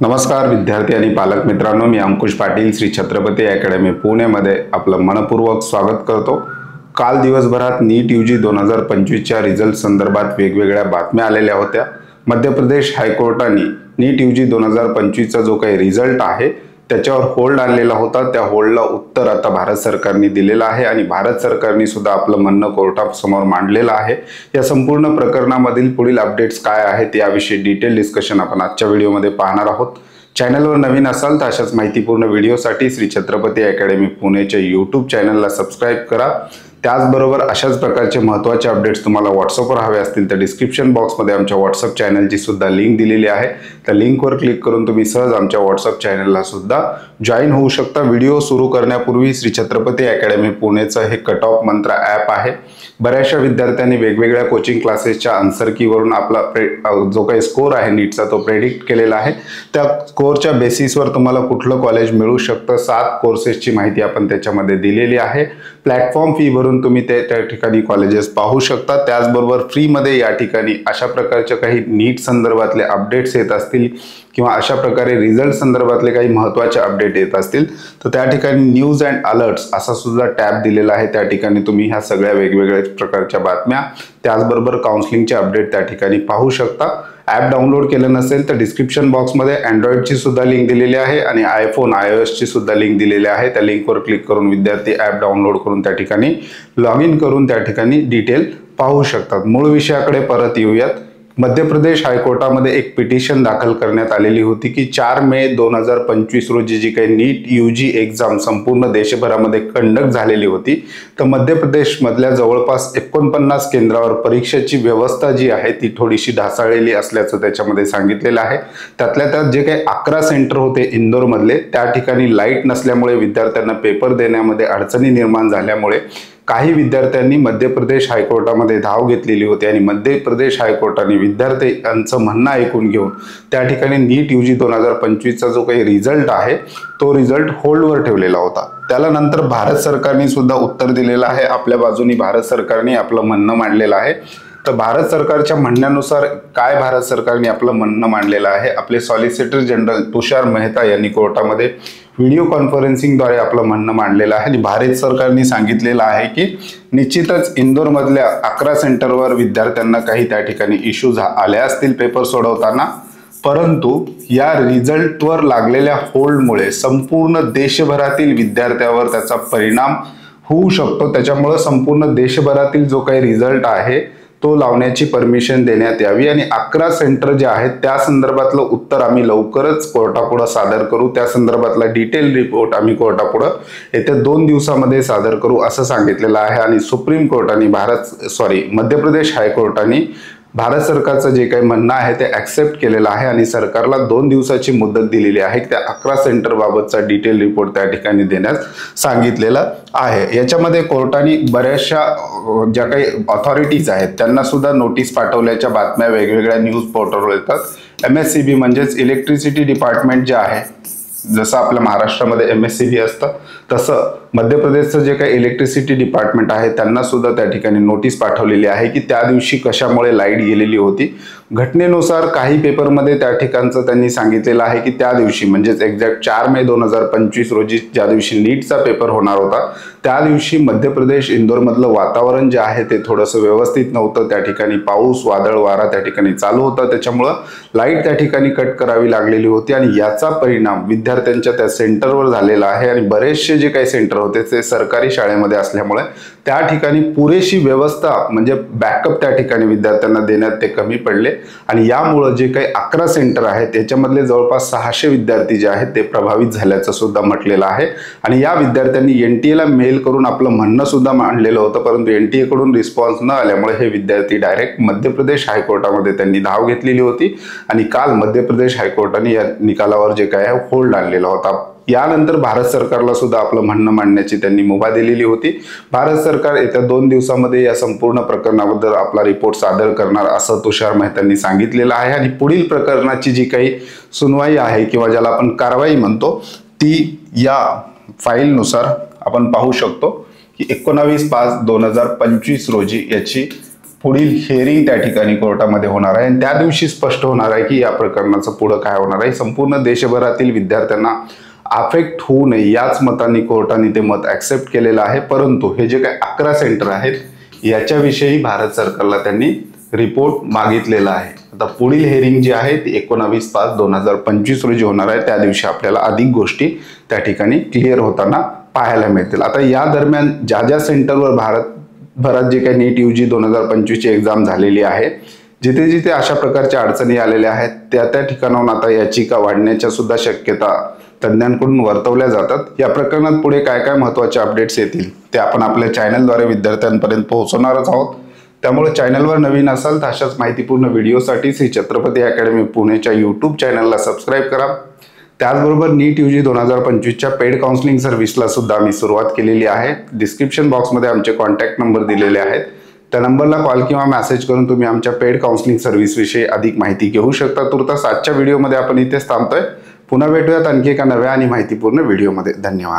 नमस्कार विद्यार्थी आणि पालक मित्रांनो, मी अंकुश पाटील श्री छत्रपती अकॅडमी पुणेमध्ये आपलं मनपूर्वक स्वागत करतो। काल दिवसभरात नीट यूजी 2025च्या रिझल्ट संदर्भात वेगवेगळ्या बातम्या आलेल्या होत्या। मध्य प्रदेश हायकोर्टाने नीट यूजी 2025चा जो काही रिझल्ट आहे त्याच्यावर होल्ड आणलेला होता। त्या होल्डला उत्तर आता भारत सरकारने दिलेलं आहे आणि भारत सरकारने सुद्धा आपलं म्हणणं कोर्टासमोर मांडलेलं आहे। या संपूर्ण प्रकरणामधील पुढील अपडेट्स काय आहेत याविषयी डिटेल डिस्कशन आपण आजच्या व्हिडिओमध्ये पाहणार आहोत। चॅनलवर नवीन असाल तर अशाच माहितीपूर्ण व्हिडिओसाठी श्री छत्रपती अकॅडमी पुणेच्या YouTube चॅनलला सबस्क्राइब करा। त्याचबरोबर अशाच प्रकारचे महत्त्वाचे अपडेट्स तुम्हाला व्हॉट्सअपवर हवे असतील तर डिस्क्रिप्शन बॉक्समध्ये आमच्या व्हॉट्सअप चॅनलची सुद्धा लिंक दिलेली आहे। त्या लिंकवर क्लिक करून तुम्ही सहज आमच्या व्हॉट्सअप चॅनलला सुद्धा जॉइन होऊ शकता। व्हिडिओ सुरू करण्यापूर्वी श्री छत्रपती अकॅडमी पुणेचं हे कट ऑफ मंत्र ॲप आहे। बऱ्याचशा विद्यार्थ्यांनी वेगवेगळ्या कोचिंग क्लासेसच्या आन्सर कीवरून आपला जो काही स्कोर आहे नीटचा तो प्रेडिक्ट केलेला आहे। त्या स्कोरच्या बेसिसवर तुम्हाला कुठलं कॉलेज मिळू शकतं 7 कोर्सेसची माहिती आपण त्याच्यामध्ये दिलेली आहे। प्लॅटफॉर्म फी भरून तुम्ही त्या ठिकाणी कॉलेजेस पाहू शकता। त्याचबरोबर फ्रीमध्ये या ठिकाणी अशा प्रकारच्या काही नीट संदर्भातले अपडेट्स येत असतील किंवा अशा प्रकारे रिझल्ट संदर्भातले काही महत्त्वाचे अपडेट येत असतील तर त्या ठिकाणी न्यूज अँड अलर्ट्स असा सुद्धा टॅब दिलेला आहे। त्या ठिकाणी तुम्ही ह्या सगळ्या वेगवेगळ्या प्रकारच्या बातम्या त्याचबरोबर काउन्सिलिंगचे अपडेट त्या ठिकाणी पाहू शकता। ॲप डाउनलोड केलं नसेल तर डिस्क्रिप्शन बॉक्समध्ये अँड्रॉइडची सुद्धा लिंक दिलेली आहे आणि आयफोन iOSची सुद्धा लिंक दिलेली आहे। त्या लिंकवर क्लिक करून विद्यार्थी ॲप डाउनलोड करून त्या ठिकाणी लॉग इन करून त्या ठिकाणी डिटेल पाहू शकतात। मूळ विषयाकडे परत येऊयात। मध्य प्रदेश हायकोर्टामध्ये एक पिटिशन दाखल करण्यात आलेली होती की 4 मे 2025 रोजी जी काही नीट यूजी एक्झाम संपूर्ण देशभरामध्ये कंडक्ट झालेली होती तर मध्य प्रदेशमधल्या जवळपास 49 केंद्रावर परीक्षेची व्यवस्था जी आहे ती थोडीशी ढासळलेली असल्याचं त्याच्यामध्ये सांगितलेलं आहे। त्यातल्या त्यात जे काही 11 सेंटर होते इंदोरमधले त्या ठिकाणी लाईट नसल्यामुळे विद्यार्थ्यांना पेपर देण्यामध्ये अडचणी निर्माण झाल्यामुळे काही विद्यार्थ्यांनी मध्य प्रदेश हायकोर्टामध्ये धाव घेतलेली होती आणि मध्य प्रदेश हायकोर्टाने विद्यार्थ्यांचं म्हणणं ऐकून घेऊन त्या ठिकाणी नीट यूजी 2025चा जो काही रिझल्ट आहे तो रिझल्ट होल्डवर ठेवलेला होता। त्याला नंतर भारत सरकारने सुद्धा उत्तर दिलेलं आहे। आपल्या बाजूनी भारत सरकारने आपलं म्हणणं मांडलेलं आहे। तर भारत सरकारच्या म्हणण्यानुसार काय भारत सरकारने आपलं म्हणणं मांडलेलं आहे, आपले सॉलिसिटर जनरल तुषार मेहता यांनी कोर्टामध्ये व्हिडिओ कॉन्फरन्सिंगद्वारे आपलं म्हणणं मांडलेलं आहे आणि भारत सरकारने सांगितलेलं आहे की निश्चितच इंदोरमधल्या 11 सेंटरवर विद्यार्थ्यांना काही त्या ठिकाणी इश्यूज आले असतील पेपर सोडवताना, परंतु या रिझल्टवर लागलेल्या होल्डमुळे संपूर्ण देशभरातील विद्यार्थ्यांवर त्याचा परिणाम होऊ शकतो। त्याच्यामुळे संपूर्ण देशभरातील जो काही रिझल्ट आहे तो लावण्याची परमिशन देण्यात यावी आणि 11 सेंटर जे आहेत त्या संदर्भातलं उत्तर आम्ही लवकरच कोर्टापुढे सादर करू। त्या संदर्भातला डिटेल रिपोर्ट आम्ही कोर्टापुढे येत्या 2 दिवसामध्ये सादर करू असं सांगितलेलं आहे। आणि सुप्रीम कोर्टाने मध्य प्रदेश हायकोर्टाने भारत सरकारचं जे काही म्हणणं आहे ते ॲक्सेप्ट केलेलं आहे आणि सरकारला 2 दिवसाची मुदत दिलेली आहे। त्या 11 सेंटर बाबतचा डिटेल रिपोर्ट त्या ठिकाणी देण्यास सांगितलेलं आहे। याच्यामध्ये कोर्टाने बऱ्याचशा ज्या काही ऑथॉरिटीज आहेत त्यांना सुद्धा नोटीस पाठवल्याच्या बातम्या वेगवेगळ्या न्यूज पोर्टलवर येतात। MSCB म्हणजेच इलेक्ट्रिसिटी डिपार्टमेंट जे आहे, जसं आपल्या महाराष्ट्रामध्ये MSCB असतं तसं मध्य प्रदेशचं जे काही इलेक्ट्रिसिटी डिपार्टमेंट आहे त्यांना सुद्धा त्या ठिकाणी नोटीस पाठवलेली आहे की त्या दिवशी कशामुळे लाईट गेलेली होती। घटनेनुसार काही पेपरमध्ये त्या ठिकाणचं त्यांनी सांगितलेलं आहे की त्या दिवशी म्हणजेच एक्झॅक्ट 4 मे 2025 रोजी ज्या दिवशी नीटचा पेपर होणार होता त्या दिवशी मध्य प्रदेश इंदोरमधलं वातावरण जे आहे ते थोडंसं व्यवस्थित नव्हतं। त्या ठिकाणी पाऊस वादळ वारा त्या ठिकाणी चालू होता, त्याच्यामुळं लाईट त्या ठिकाणी कट करावी लागलेली होती आणि याचा परिणाम विद्यार्थ्यांच्या त्या सेंटरवर झालेला आहे। आणि बरेचसे जे काही सेंटर होते ते सरकारी शाळेमध्ये असल्यामुळे त्या ठिकाणी पुरेशी व्यवस्था म्हणजे बॅकअप त्या ठिकाणी विद्यार्थ्यांना देण्यात ते कमी पडले आणि यामुळे जे काही 11 सेंटर आहेत त्याच्यामधले जवळपास 600 विद्यार्थी जे आहेत ते प्रभावित झाल्याचं सुद्धा म्हटलेलं आहे। आणि या विद्यार्थ्यांनी NTA ला मेल करून आपलं म्हणणं सुद्धा मांडलेलं होतं, परंतु NTA कडून रिस्पॉन्स न आल्यामुळे हे विद्यार्थी डायरेक्ट मध्य प्रदेश हायकोर्टामध्ये त्यांनी धाव घेतलेली होती आणि काल मध्य प्रदेश हायकोर्टाने या निकालावर जे काय होल्ड आणलेला होता। यानंतर भारत सरकारला सुद्धा आपलं म्हणणं मांडण्याची त्यांनी मुभा दिलेली होती। भारत सरकार येत्या 2 दिवसामध्ये या संपूर्ण प्रकरणाबद्दल आपला रिपोर्ट सादर करणार असं तुषार मेहतांनी सांगितलेलं आहे आणि पुढील प्रकरणाची जी काही सुनवाई आहे किंवा ज्याला आपण कारवाई म्हणतो ती या फाईलनुसार आपण पाहू शकतो की 19/5/2025 रोजी याची पुढील हिअरिंग त्या ठिकाणी कोर्टामध्ये होणार आहे आणि त्या दिवशी स्पष्ट होणार आहे की या प्रकरणाचं पुढं काय होणार आहे। संपूर्ण देशभरातील विद्यार्थ्यांना अफेक्ट होऊ नये याच मताने कोर्टाने ते मत ऍक्सेप्ट केलेलं आहे। परंतु हे जे काही 11 सेंटर आहेत याच्याविषयी भारत सरकारला त्यांनी रिपोर्ट मागितलेला आहे। आता पुढील हिअरिंग जी आहे ती 19/5/2025 रोजी होणार आहे। त्या दिवशी आपल्याला अधिक गोष्टी त्या ठिकाणी क्लिअर होताना पाहायला मिळतील। आता या दरम्यान ज्या ज्या सेंटरवर भारतभरात जे काही नीट UG 2025 ची एक्झाम झालेली आहे, जिथे जिथे अशा प्रकारच्या अडचणी आलेल्या आहेत त्या ठिकाणाहून आता याचिका वाढण्याच्या सुद्धा शक्यता तज्ञांकडून वर्तवल्या जातात। या प्रकरणात पुढे काय काय महत्त्वाचे अपडेट्स येतील ते आपण आपल्या चॅनलद्वारे विद्यार्थ्यांपर्यंत पोहोचवणारच आहोत। त्यामुळे चॅनलवर नवीन असाल तर अशाच माहितीपूर्ण व्हिडिओसाठी श्री छत्रपती अकॅडमी पुणेच्या YouTube चॅनलला सबस्क्राईब करा। त्याचबरोबर नीट UG 2025च्या पेड काउन्सिलिंग सर्व्हिसला सुद्धा आम्ही सुरुवात केलेली आहे। डिस्क्रिप्शन बॉक्समध्ये आमचे कॉन्टॅक्ट नंबर दिलेले आहेत, त्या नंबरला कॉल किंवा मेसेज करून तुम्ही आमच्या पेड काउन्सिलिंग सर्व्हिसविषयी अधिक माहिती घेऊ शकता। तुर्तास आजच्या व्हिडिओमध्ये आपण इथेच थांबतोय। पुन्हा भेटूयात आणखी एका नव्या आणि माहितीपूर्ण व्हिडिओमध्ये। धन्यवाद।